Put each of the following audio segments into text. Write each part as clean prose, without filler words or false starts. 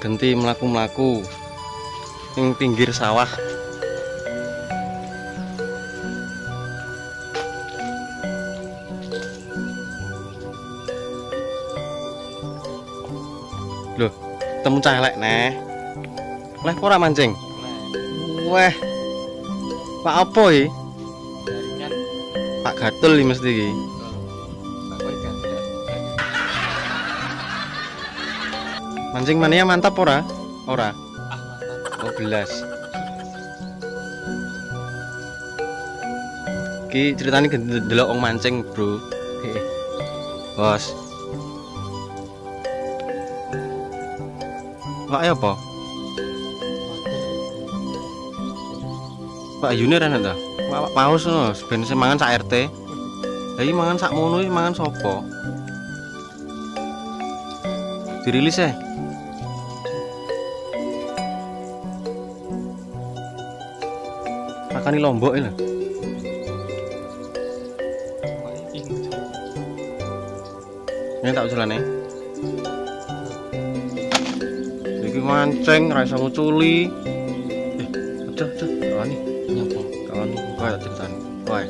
Ganti mlaku-mlaku ning pinggir sawah. Loh, temu celek neh. Leh ora mancing. Weh. Pak apa iki? Jaringan Pak Gatul iki mesti iki. Mancing mania mantap ora? Ora. Oh belas. Ki ceritane delok wong mancing, Bro. Bos. Pak ya apa? Pak Yuni rene ta? Pak paus ngono, ben sing mangan sak RT. Lah iki mangan sak mono iki mangan sapa? Dirilis ya? Makani lombok lho. Ini tak usulane. Iki mancing ra iso nguculi. Aduh, kawani. nyapa Kawani kowe tak ceritani. Kowe.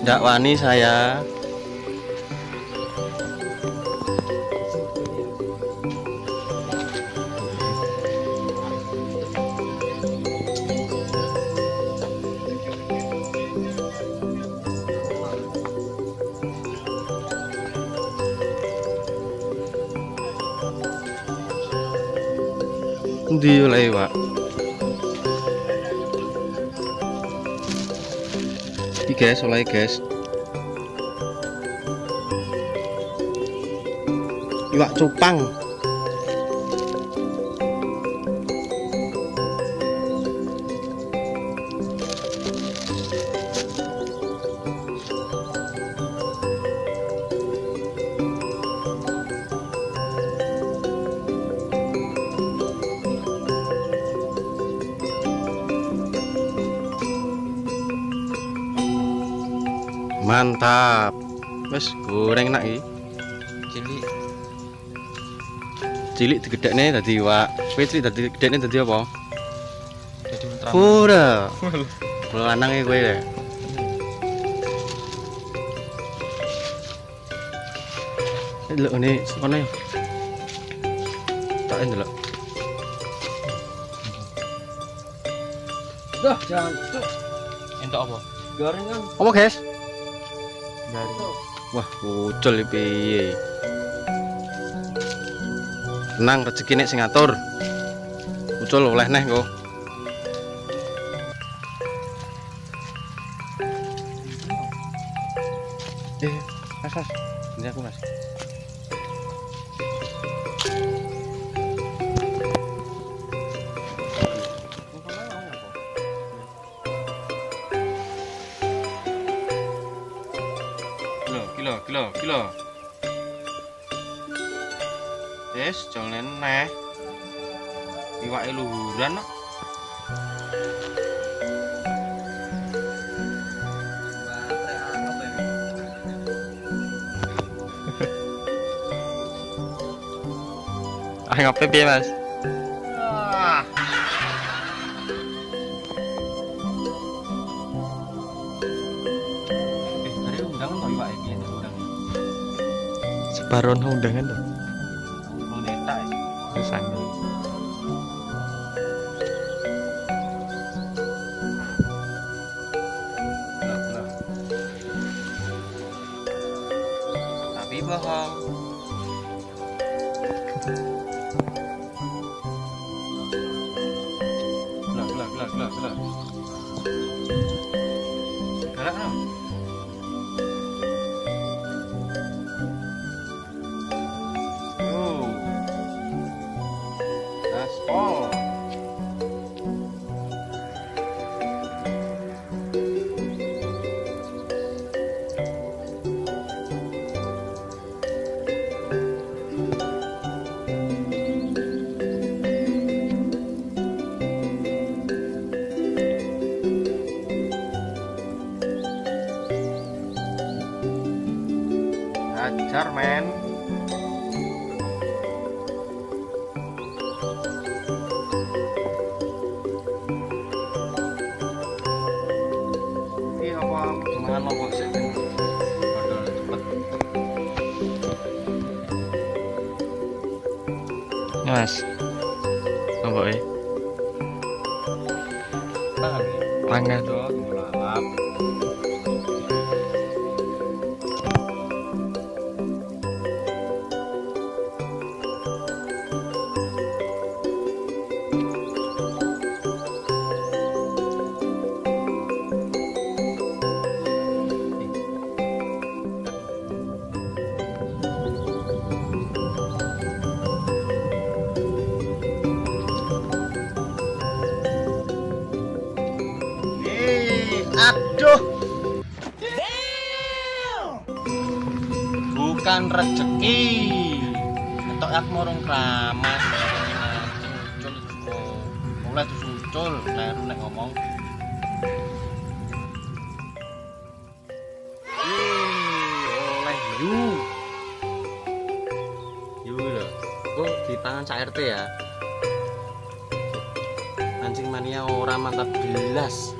Ndak wani saya. Endi oleh, Pak? Iki guys, oleh guys. Iwak cupang. Mantap. Wes goreng nak iki. cilik Cilik digedhekne dadi iwak. Kowe cilik dadi gedhekne dadi apa? jadi ultraman Ora. Lanang iki kowe ya. Delok ngene kono. Tak ndelok. dah jangan tuh entok apa gorengan Apa, guys? dari Wah, ucul iki piye? Tenang, rezeki nek sing ngatur. Ucul oleh neh kok. Mas. Ini aku, Mas. Kilo. Yes, jangan neh. Iwake luhuran kok. Ah, ngapain piye, Mas? Tadi undangan to iwake piye undang. sebaron undangan tuh Mau netak ya. kesana Lah. Tapi bohong. Lah. Gerak no. Oh. Gaspol. mangan apa sih ben bakal cepet. Ya Mas. Apa ya? Pangan. Lalap. Aduh, bukan rezeki. Entok yak morong kramas. Ucul mulai terus ucul, kleru nek ngomong. Oleh yu lho. Kok di tangan Cak RT ya? Mancing mania ora mantap belas.